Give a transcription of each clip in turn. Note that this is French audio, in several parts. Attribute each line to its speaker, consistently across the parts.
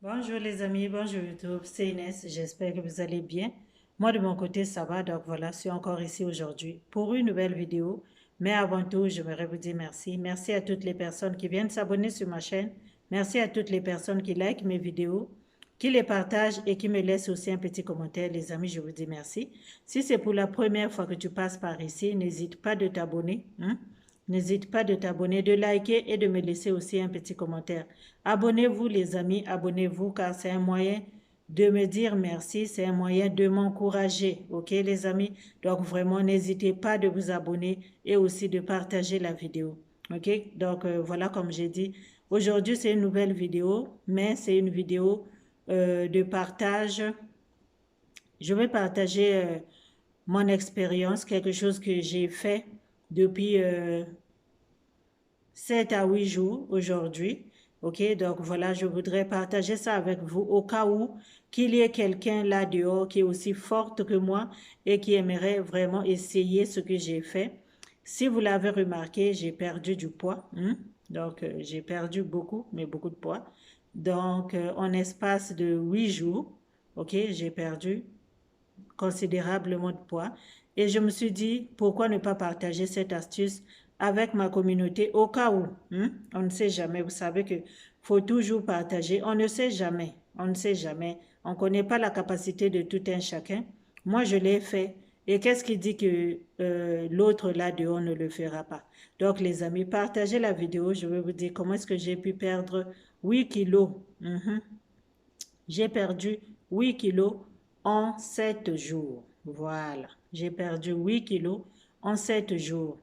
Speaker 1: Bonjour les amis, bonjour YouTube, c'est Inès, j'espère que vous allez bien. Moi de mon côté ça va, donc voilà, je suis encore ici aujourd'hui pour une nouvelle vidéo. Mais avant tout, j'aimerais vous dire merci. Merci à toutes les personnes qui viennent s'abonner sur ma chaîne. Merci à toutes les personnes qui likent mes vidéos, qui les partagent et qui me laissent aussi un petit commentaire. Les amis, je vous dis merci. Si c'est pour la première fois que tu passes par ici, n'hésite pas de t'abonner, hein. N'hésite pas de t'abonner, de liker et de me laisser aussi un petit commentaire. Abonnez-vous les amis, abonnez-vous car c'est un moyen de me dire merci, c'est un moyen de m'encourager, ok les amis? Donc vraiment, n'hésitez pas de vous abonner et aussi de partager la vidéo, ok? Donc voilà, comme j'ai dit, aujourd'hui c'est une nouvelle vidéo, mais c'est une vidéo de partage. Je vais partager mon expérience, quelque chose que j'ai fait depuis 7 à 8 jours aujourd'hui. Ok, donc voilà, je voudrais partager ça avec vous au cas où qu'il y ait quelqu'un là dehors qui est aussi forte que moi et qui aimerait vraiment essayer ce que j'ai fait. Si vous l'avez remarqué, j'ai perdu du poids, hein. Donc, j'ai perdu beaucoup, mais beaucoup de poids. Donc, en espace de 8 jours, ok, j'ai perdu considérablement de poids. Et je me suis dit, pourquoi ne pas partager cette astuce avec ma communauté au cas où, hein? On ne sait jamais. Vous savez que faut toujours partager. On ne sait jamais. On ne sait jamais. On ne connaît pas la capacité de tout un chacun. Moi, je l'ai fait. Et qu'est-ce qui dit que l'autre là dehors ne le fera pas? Donc, les amis, partagez la vidéo. Je vais vous dire comment est-ce que j'ai pu perdre 8 kilos. Mhm. J'ai perdu 8 kilos en 7 jours. Voilà, j'ai perdu 8 kilos en 7 jours.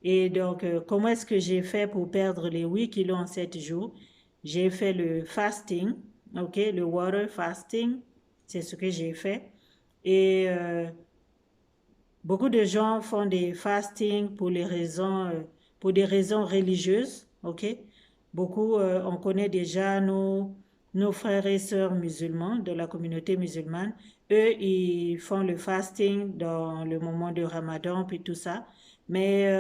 Speaker 1: Et donc, comment est-ce que j'ai fait pour perdre les 8 kilos en 7 jours? J'ai fait le fasting, ok, le water fasting, c'est ce que j'ai fait. Et beaucoup de gens font des fastings pour des raisons religieuses, ok? Beaucoup, on connaît déjà nos frères et sœurs musulmans de la communauté musulmane. Eux, ils font le fasting dans le moment de Ramadan puis tout ça. Mais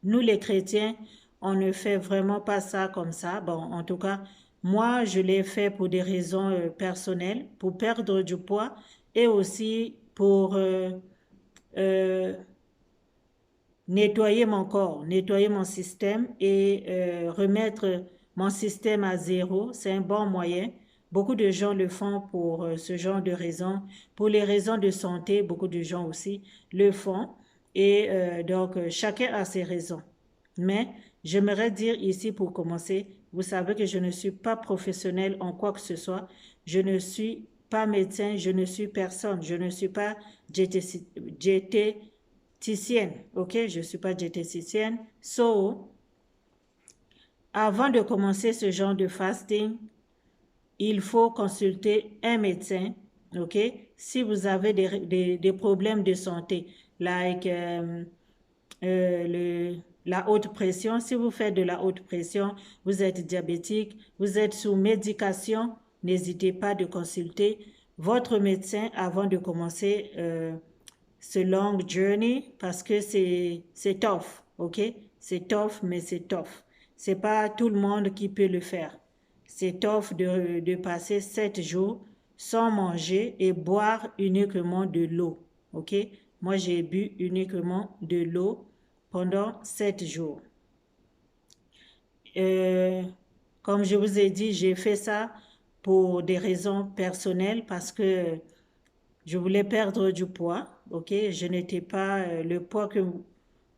Speaker 1: nous, les chrétiens, on ne fait vraiment pas ça comme ça. Bon, en tout cas, moi, je l'ai fait pour des raisons personnelles, pour perdre du poids et aussi pour euh, nettoyer mon corps, nettoyer mon système et remettre mon système à zéro. C'est un bon moyen. Beaucoup de gens le font pour ce genre de raisons. Pour les raisons de santé, beaucoup de gens aussi le font. Et donc, chacun a ses raisons. Mais j'aimerais dire ici pour commencer, vous savez que je ne suis pas professionnelle en quoi que ce soit. Je ne suis pas médecin, je ne suis personne. Je ne suis pas diététicienne, ok? Je ne suis pas diététicienne. So, avant de commencer ce genre de fasting, il faut consulter un médecin, ok? Si vous avez des problèmes de santé, like la haute pression, si vous faites de la haute pression, vous êtes diabétique, vous êtes sous médication, n'hésitez pas de consulter votre médecin avant de commencer ce long journey parce que c'est tough, ok? C'est tough, mais c'est tough. C'est pas tout le monde qui peut le faire. C'est tough de passer 7 jours sans manger et boire uniquement de l'eau, ok? Moi, j'ai bu uniquement de l'eau pendant 7 jours. Euh, Comme je vous ai dit, j'ai fait ça pour des raisons personnelles parce que je voulais perdre du poids, ok? Je n'étais pas le poids que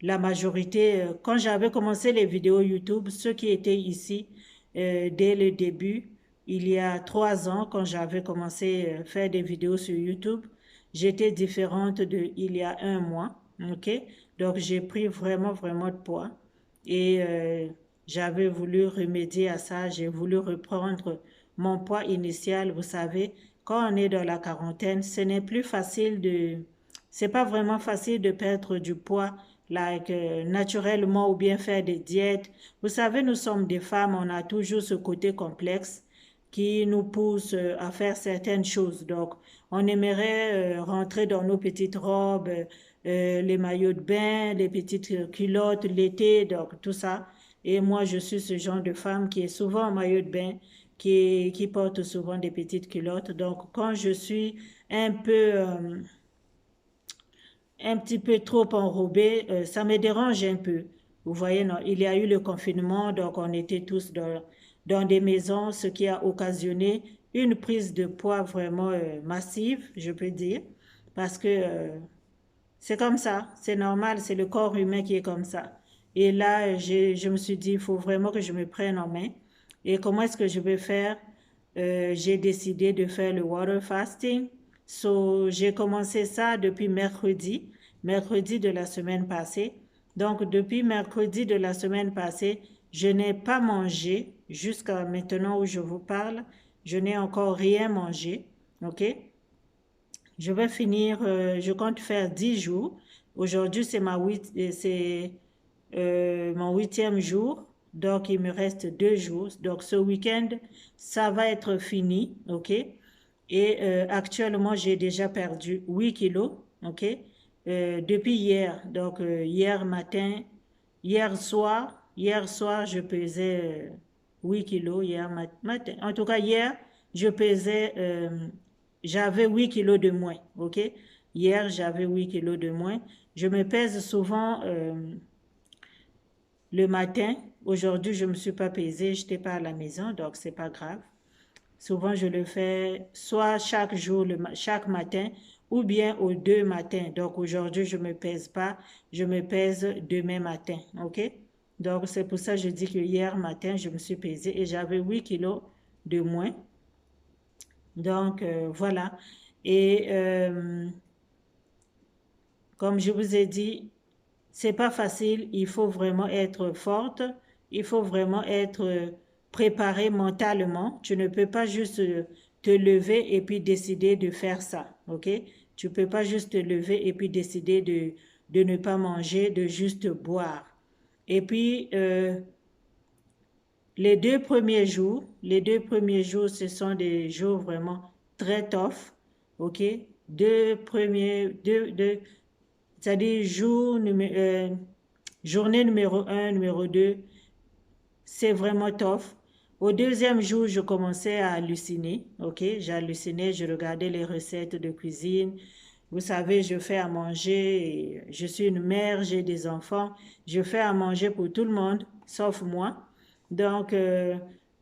Speaker 1: la majorité, quand j'avais commencé les vidéos YouTube, ceux qui étaient ici dès le début, il y a 3 ans, quand j'avais commencé à faire des vidéos sur YouTube, j'étais différente de il y a un mois, ok? Donc j'ai pris vraiment, vraiment de poids et j'avais voulu remédier à ça, j'ai voulu reprendre mon poids initial, vous savez, quand on est dans la quarantaine, ce n'est plus facile c'est pas vraiment facile de perdre du poids, like, naturellement ou bien faire des diètes. Vous savez, nous sommes des femmes, on a toujours ce côté complexe qui nous pousse à faire certaines choses. Donc, on aimerait rentrer dans nos petites robes, les maillots de bain, les petites culottes l'été, donc tout ça. Et moi, je suis ce genre de femme qui est souvent en maillot de bain, qui porte souvent des petites culottes. Donc, quand je suis un peu, un petit peu trop enrobée, ça me dérange un peu. Vous voyez, non, il y a eu le confinement, donc on était tous dans des maisons, ce qui a occasionné une prise de poids vraiment massive, je peux dire, parce que c'est comme ça, c'est normal, c'est le corps humain qui est comme ça. Et là, je me suis dit, il faut vraiment que je me prenne en main. Et comment est-ce que je vais faire? J'ai décidé de faire le water fasting. So, j'ai commencé ça depuis mercredi de la semaine passée. Donc, depuis mercredi de la semaine passée, je n'ai pas mangé jusqu'à maintenant où je vous parle. Je n'ai encore rien mangé. OK? Je vais finir, je compte faire 10 jours. Aujourd'hui, c'est mon 8e jour. Donc, il me reste 2 jours. Donc, ce week-end, ça va être fini. OK? Et actuellement, j'ai déjà perdu 8 kilos. OK? Depuis hier. Donc, hier soir, je pesais 8 kilos. Hier matin. En tout cas, hier, je pesais j'avais 8 kilos de moins, ok? Hier, j'avais 8 kilos de moins. Je me pèse souvent le matin. Aujourd'hui, je ne me suis pas pesée, je n'étais pas à la maison, donc c'est pas grave. Souvent, je le fais soit chaque jour, chaque matin, ou bien aux 2 matins. Donc aujourd'hui, je ne me pèse pas, je me pèse demain matin, ok? Donc c'est pour ça que je dis que hier matin, je me suis pesée et j'avais 8 kilos de moins. Donc voilà. Et comme je vous ai dit, c'est pas facile. Il faut vraiment être forte. Il faut vraiment être préparée mentalement. Tu ne peux pas juste te lever et puis décider de faire ça. OK? Tu peux pas juste te lever et puis décider de ne pas manger, de juste boire. Et puis, les deux premiers jours, ce sont des jours vraiment très tough, ok? C'est-à-dire journée numéro 1, numéro 2, c'est vraiment tough. Au deuxième jour, je commençais à halluciner, ok? J'hallucinais, je regardais les recettes de cuisine. Vous savez, je fais à manger, je suis une mère, j'ai des enfants, je fais à manger pour tout le monde, sauf moi. Donc,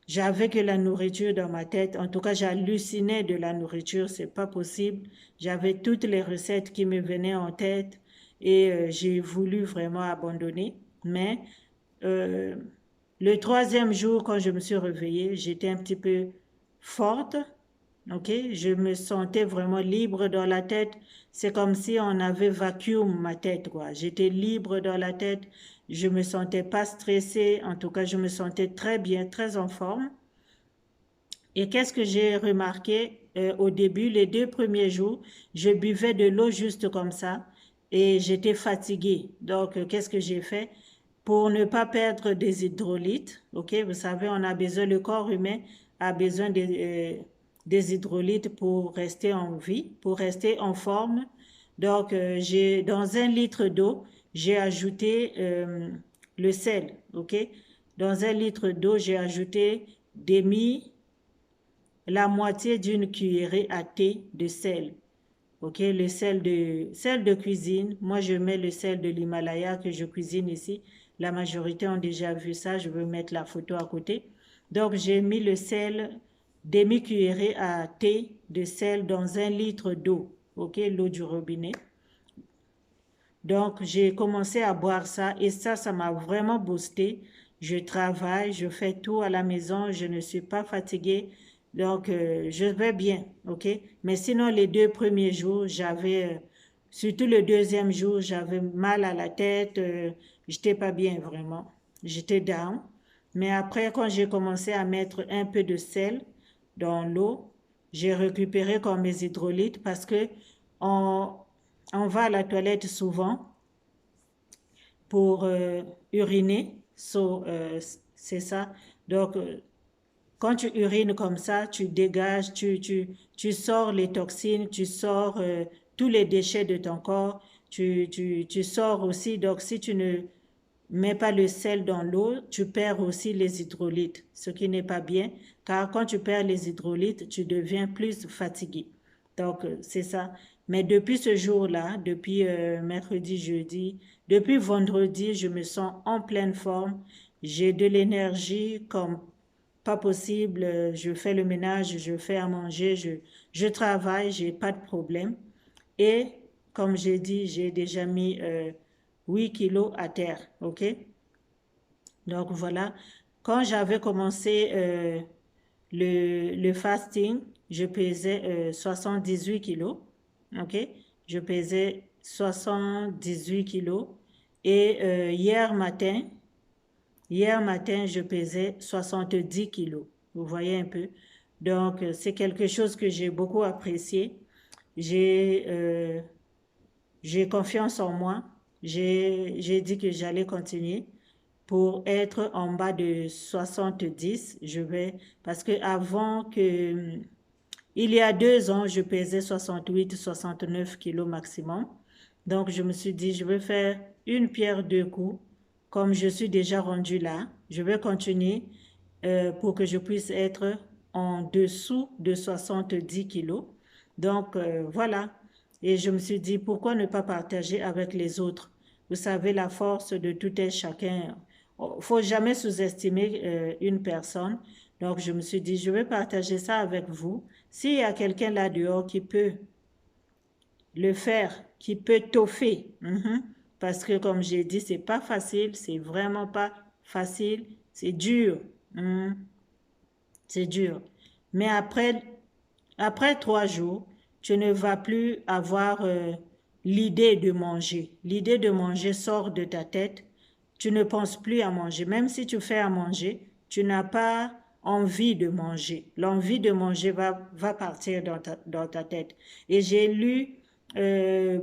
Speaker 1: j'avais que la nourriture dans ma tête. En tout cas, j'hallucinais de la nourriture, c'est pas possible. J'avais toutes les recettes qui me venaient en tête et j'ai voulu vraiment abandonner. Mais euh, le troisième jour, quand je me suis réveillée, j'étais un petit peu forte. Ok, je me sentais vraiment libre dans la tête. C'est comme si on avait vacuum ma tête, quoi. J'étais libre dans la tête. Je me sentais pas stressée. En tout cas, je me sentais très bien, très en forme. Et qu'est-ce que j'ai remarqué au début, les 2 premiers jours, je buvais de l'eau juste comme ça et j'étais fatiguée. Donc, qu'est-ce que j'ai fait? Pour ne pas perdre des hydrolytes, ok, vous savez, on a besoin, le corps humain a besoin des hydrolytes pour rester en vie, pour rester en forme. Donc, dans 1 litre d'eau, j'ai ajouté le sel, ok? Dans 1 litre d'eau, j'ai ajouté demi la moitié d'une cuillerée à thé de sel. Ok, le sel de cuisine. Moi, je mets le sel de l'Himalaya que je cuisine ici. La majorité ont déjà vu ça. Je veux mettre la photo à côté. Donc, j'ai mis le sel, demi-cuillerée à thé de sel dans 1 litre d'eau. Ok, l'eau du robinet. Donc, j'ai commencé à boire ça et ça m'a vraiment boosté. Je travaille, je fais tout à la maison, je ne suis pas fatiguée. Donc, je vais bien, ok? Mais sinon, les 2 premiers jours, surtout le deuxième jour, j'avais mal à la tête, j'étais pas bien vraiment. J'étais down. Mais après, quand j'ai commencé à mettre un peu de sel dans l'eau, j'ai récupéré comme mes hydrolytes parce que on, on va à la toilette souvent pour uriner. C'est ça. Donc, quand tu urines comme ça, tu dégages, tu sors les toxines, tu sors tous les déchets de ton corps, tu sors aussi. Donc, si tu ne mets pas le sel dans l'eau, tu perds aussi les hydrolytes, ce qui n'est pas bien, car quand tu perds les hydrolytes, tu deviens plus fatigué. Donc, c'est ça. Mais depuis ce jour-là, depuis mercredi, jeudi, depuis vendredi, je me sens en pleine forme. J'ai de l'énergie comme pas possible. Je fais le ménage, je fais à manger, je travaille, j'ai pas de problème. Et comme j'ai dit, j'ai déjà mis 8 kilos à terre. OK? Donc voilà. Quand j'avais commencé le fasting, je pesais 78 kilos. OK? Je pesais 78 kilos. Et hier matin, je pesais 70 kilos. Vous voyez un peu. Donc, c'est quelque chose que j'ai beaucoup apprécié. J'ai euh, j'ai confiance en moi. J'ai dit que j'allais continuer pour être en bas de 70. Parce que avant que, il y a 2 ans, je pesais 68, 69 kilos maximum. Donc, je me suis dit, je vais faire une pierre deux coups. Comme je suis déjà rendu là, je vais continuer pour que je puisse être en dessous de 70 kilos. Donc, voilà. Et je me suis dit, pourquoi ne pas partager avec les autres? Vous savez, la force de tout un chacun. Il faut jamais sous-estimer une personne. Donc, je me suis dit, je vais partager ça avec vous. S'il y a quelqu'un là dehors qui peut le faire, qui peut toffer, parce que comme j'ai dit, c'est pas facile, c'est vraiment pas facile, c'est dur, c'est dur. Mais après 3 jours, tu ne vas plus avoir l'idée de manger. L'idée de manger sort de ta tête. Tu ne penses plus à manger. Même si tu fais à manger, tu n'as pas envie de manger. L'envie de manger va partir dans ta tête. Et euh,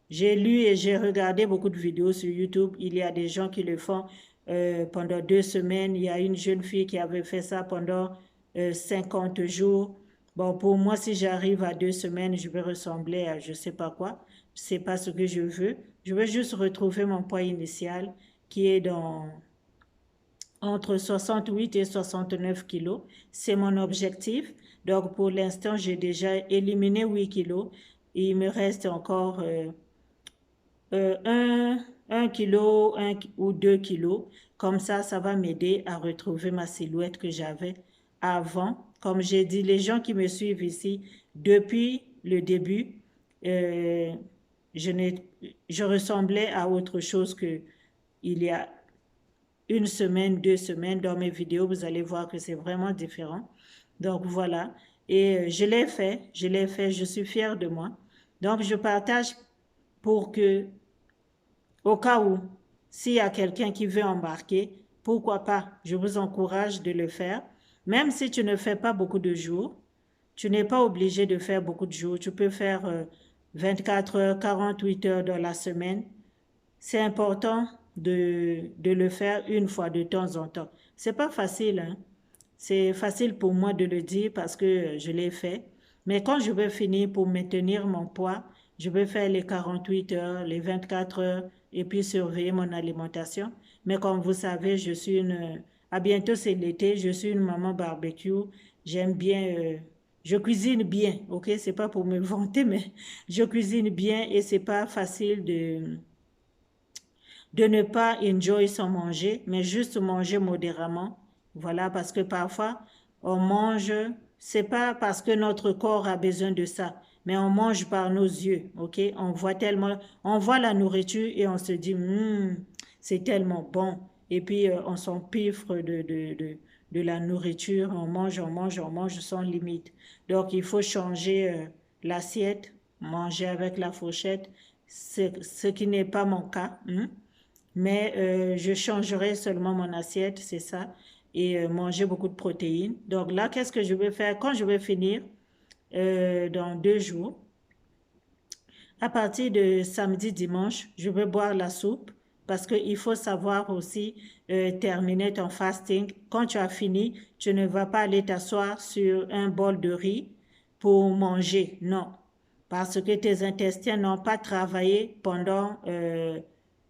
Speaker 1: j'ai lu et j'ai regardé beaucoup de vidéos sur YouTube. Il y a des gens qui le font pendant 2 semaines. Il y a une jeune fille qui avait fait ça pendant 50 jours. Bon, pour moi, si j'arrive à 2 semaines, je vais ressembler à je sais pas quoi. C'est pas ce que je veux. Je veux juste retrouver mon poids initial qui est entre 68 et 69 kilos. C'est mon objectif. Donc, pour l'instant, j'ai déjà éliminé 8 kilos. Et il me reste encore euh, un, 1 kilo, 1 ou 2 kilos. Comme ça va m'aider à retrouver ma silhouette que j'avais avant. Comme j'ai dit, les gens qui me suivent ici depuis le début, euh, je, je ressemblais à autre chose que il y a une semaine, 2 semaines. Dans mes vidéos, vous allez voir que c'est vraiment différent. Donc voilà. Et je l'ai fait, je suis fière de moi. Donc je partage pour que au cas où, s'il y a quelqu'un qui veut embarquer, pourquoi pas? Je vous encourage de le faire. Même si tu ne fais pas beaucoup de jours, tu n'es pas obligé de faire beaucoup de jours. Tu peux faire 24 heures, 48 heures dans la semaine. C'est important de le faire une fois de temps en temps. C'est pas facile, hein? C'est facile pour moi de le dire parce que je l'ai fait. Mais quand je vais finir pour maintenir mon poids, je vais faire les 48 heures, les 24 heures et puis surveiller mon alimentation. Mais comme vous savez, à bientôt c'est l'été, je suis une maman barbecue. J'aime bien, je cuisine bien, ok? C'est pas pour me vanter, mais je cuisine bien et c'est pas facile de ne pas enjoy sans manger, mais juste manger modérément. Voilà, parce que parfois, on mange, c'est pas parce que notre corps a besoin de ça, mais on mange par nos yeux, ok? On voit la nourriture et on se dit, c'est tellement bon. Et puis, on s'empiffre de la nourriture, on mange, on mange, on mange sans limite. Donc, il faut changer l'assiette, manger avec la fourchette, ce qui n'est pas mon cas, mais je changerai seulement mon assiette, c'est ça, et manger beaucoup de protéines. Donc là, qu'est-ce que je vais faire quand je vais finir dans 2 jours? À partir de samedi, dimanche, je vais boire la soupe parce qu'il faut savoir aussi terminer ton fasting. Quand tu as fini, tu ne vas pas aller t'asseoir sur un bol de riz pour manger, non, parce que tes intestins n'ont pas travaillé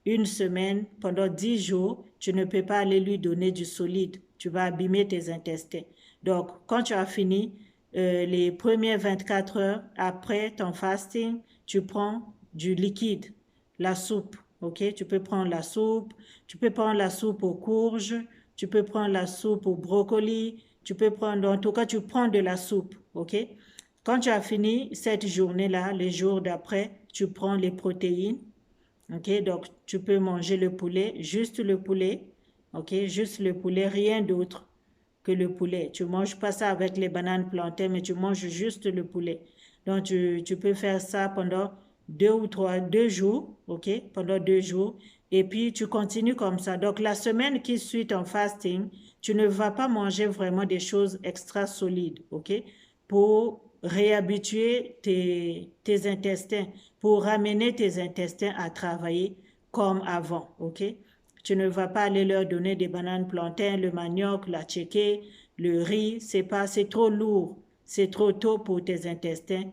Speaker 1: une semaine, pendant 10 jours, tu ne peux pas aller lui donner du solide. Tu vas abîmer tes intestins. Donc, quand tu as fini les premières 24 heures après ton fasting, tu prends du liquide, la soupe. Ok, tu peux prendre la soupe, tu peux prendre la soupe aux courges, tu peux prendre la soupe au brocoli, tu peux prendre, en tout cas, tu prends de la soupe. Ok, quand tu as fini cette journée-là, les jours d'après, tu prends les protéines. Ok, donc tu peux manger le poulet, juste le poulet. Ok, juste le poulet, rien d'autre que le poulet. Tu manges pas ça avec les bananes plantains, mais tu manges juste le poulet. Donc tu peux faire ça pendant 2 jours, ok, pendant 2 jours. Et puis tu continues comme ça. Donc la semaine qui suit ton fasting, tu ne vas pas manger vraiment des choses extra solides, ok, pour réhabituer tes intestins, pour ramener tes intestins à travailler comme avant, ok? Tu ne vas pas aller leur donner des bananes plantains, le manioc, la tchéké, le riz, c'est trop lourd, c'est trop tôt pour tes intestins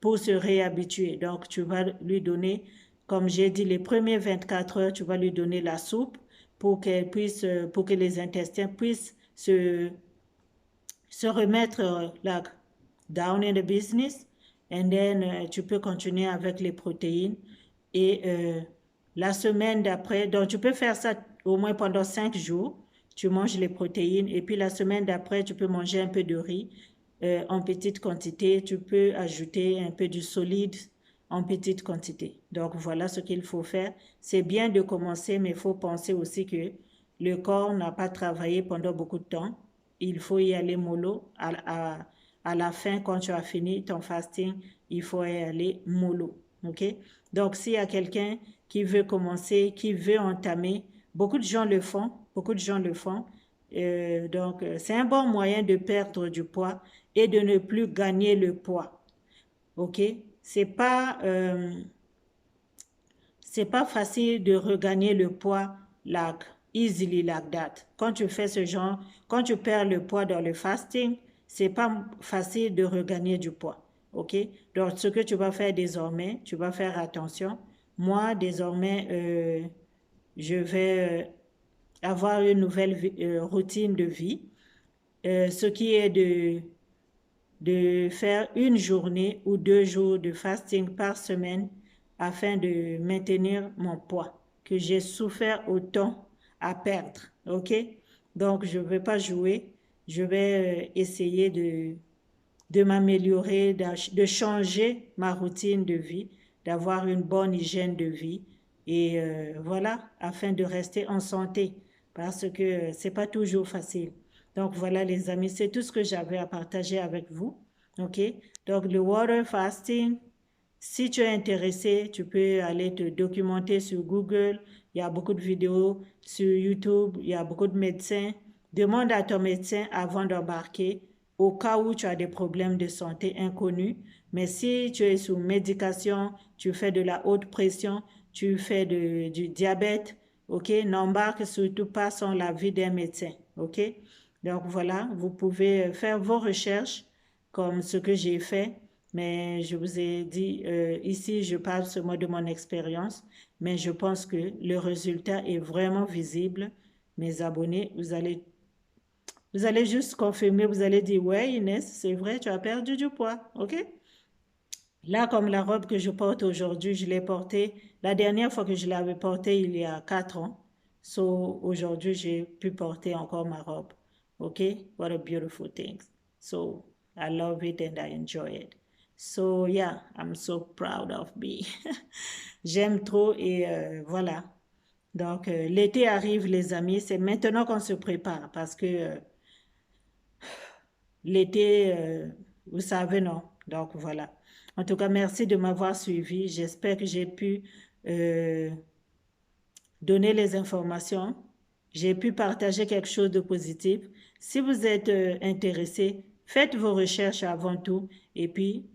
Speaker 1: pour se réhabituer. Donc, tu vas lui donner, comme j'ai dit, les premières 24 heures, tu vas lui donner la soupe pour pour que les intestins puissent se remettre like, down in the business. And then, tu peux continuer avec les protéines. Et la semaine d'après, donc tu peux faire ça au moins pendant 5 jours. Tu manges les protéines. Et puis la semaine d'après, tu peux manger un peu de riz en petite quantité. Tu peux ajouter un peu du solide en petite quantité. Donc voilà ce qu'il faut faire. C'est bien de commencer, mais il faut penser aussi que le corps n'a pas travaillé pendant beaucoup de temps. Il faut y aller mollo. À la fin, quand tu as fini ton fasting, il faut y aller mollo. OK? Donc, s'il y a quelqu'un qui veut commencer, qui veut entamer, beaucoup de gens le font. Beaucoup de gens le font. Donc, c'est un bon moyen de perdre du poids et de ne plus gagner le poids. OK? C'est pas, euh, c'est pas facile de regagner le poids like easily like that. Quand tu fais ce genre, quand tu perds le poids dans le fasting, c'est pas facile de regagner du poids. OK? Donc, ce que tu vas faire désormais, tu vas faire attention. Moi, désormais, je vais avoir une nouvelle routine de vie, ce qui est de faire une journée ou 2 jours de fasting par semaine afin de maintenir mon poids que j'ai souffert autant à perdre. OK? Donc, je ne vais pas jouer. Je vais essayer de m'améliorer, de changer ma routine de vie, d'avoir une bonne hygiène de vie et voilà, afin de rester en santé parce que c'est pas toujours facile. Donc voilà les amis, c'est tout ce que j'avais à partager avec vous. OK? Donc le water fasting, si tu es intéressé, tu peux aller te documenter sur Google. Il y a beaucoup de vidéos sur YouTube, il y a beaucoup de médecins. Demande à ton médecin avant d'embarquer au cas où tu as des problèmes de santé inconnus. Mais si tu es sous médication, tu fais de la haute pression, tu fais du diabète, ok, n'embarque surtout pas sans l'avis d'un médecin, ok. Donc voilà, vous pouvez faire vos recherches comme ce que j'ai fait, mais je vous ai dit ici, je parle seulement de mon expérience, mais je pense que le résultat est vraiment visible. Mes abonnés, vous allez juste confirmer, vous allez dire, ouais Inès, c'est vrai, tu as perdu du poids, ok? Là, comme la robe que je porte aujourd'hui, je l'ai portée, la dernière fois que je l'avais portée, il y a 4 ans. So, aujourd'hui, j'ai pu porter encore ma robe. OK? What a beautiful thing. So, I love it and I enjoy it. So, yeah, I'm so proud of me. J'aime trop et voilà. Donc, l'été arrive, les amis. C'est maintenant qu'on se prépare parce que l'été, vous savez, non. Donc, voilà. En tout cas, merci de m'avoir suivi. J'espère que j'ai pu euh, donner les informations. J'ai pu partager quelque chose de positif. Si vous êtes intéressé, faites vos recherches avant tout et puis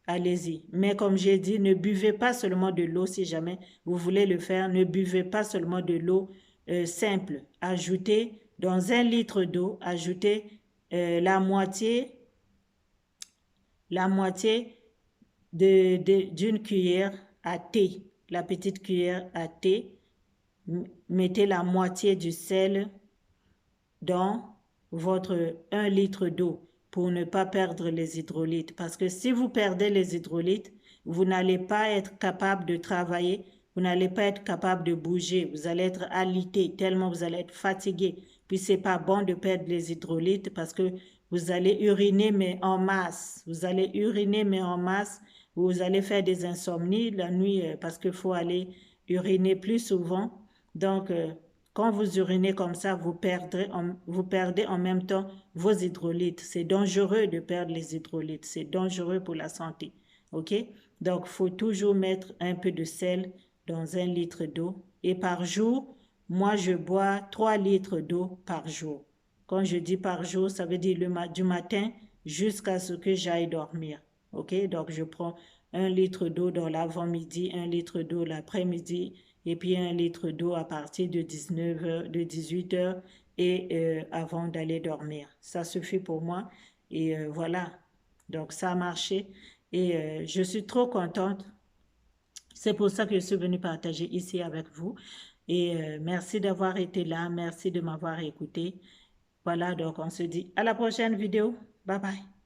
Speaker 1: allez-y. Mais comme j'ai dit, ne buvez pas seulement de l'eau si jamais vous voulez le faire. Ne buvez pas seulement de l'eau simple. Ajoutez dans 1 litre d'eau, ajoutez la moitié d'une cuillère à thé, la petite cuillère à thé mettez la moitié du sel dans votre 1 litre d'eau pour ne pas perdre les hydrolytes. Parce que si vous perdez les hydrolytes, vous n'allez pas être capable de travailler, vous n'allez pas être capable de bouger, vous allez être alité tellement vous allez être fatigué. Puis c'est pas bon de perdre les hydrolytes parce que vous allez uriner mais en masse. Vous allez uriner mais en masse. Vous allez faire des insomnies la nuit parce qu'il faut aller uriner plus souvent. Donc, quand vous urinez comme ça, vous perdez en même temps vos hydrolytes. C'est dangereux de perdre les hydrolytes. C'est dangereux pour la santé. OK? Donc, il faut toujours mettre un peu de sel dans 1 litre d'eau. Et par jour, moi, je bois 3 litres d'eau par jour. Quand je dis par jour, ça veut dire du matin jusqu'à ce que j'aille dormir. OK? Donc, je prends 1 litre d'eau dans l'avant-midi, 1 litre d'eau l'après-midi, et puis 1 litre d'eau à partir de 19h, de 18h et avant d'aller dormir. Ça suffit pour moi et voilà. Donc ça a marché et je suis trop contente. C'est pour ça que je suis venue partager ici avec vous et merci d'avoir été là, merci de m'avoir écouté. Voilà, donc on se dit à la prochaine vidéo. Bye bye.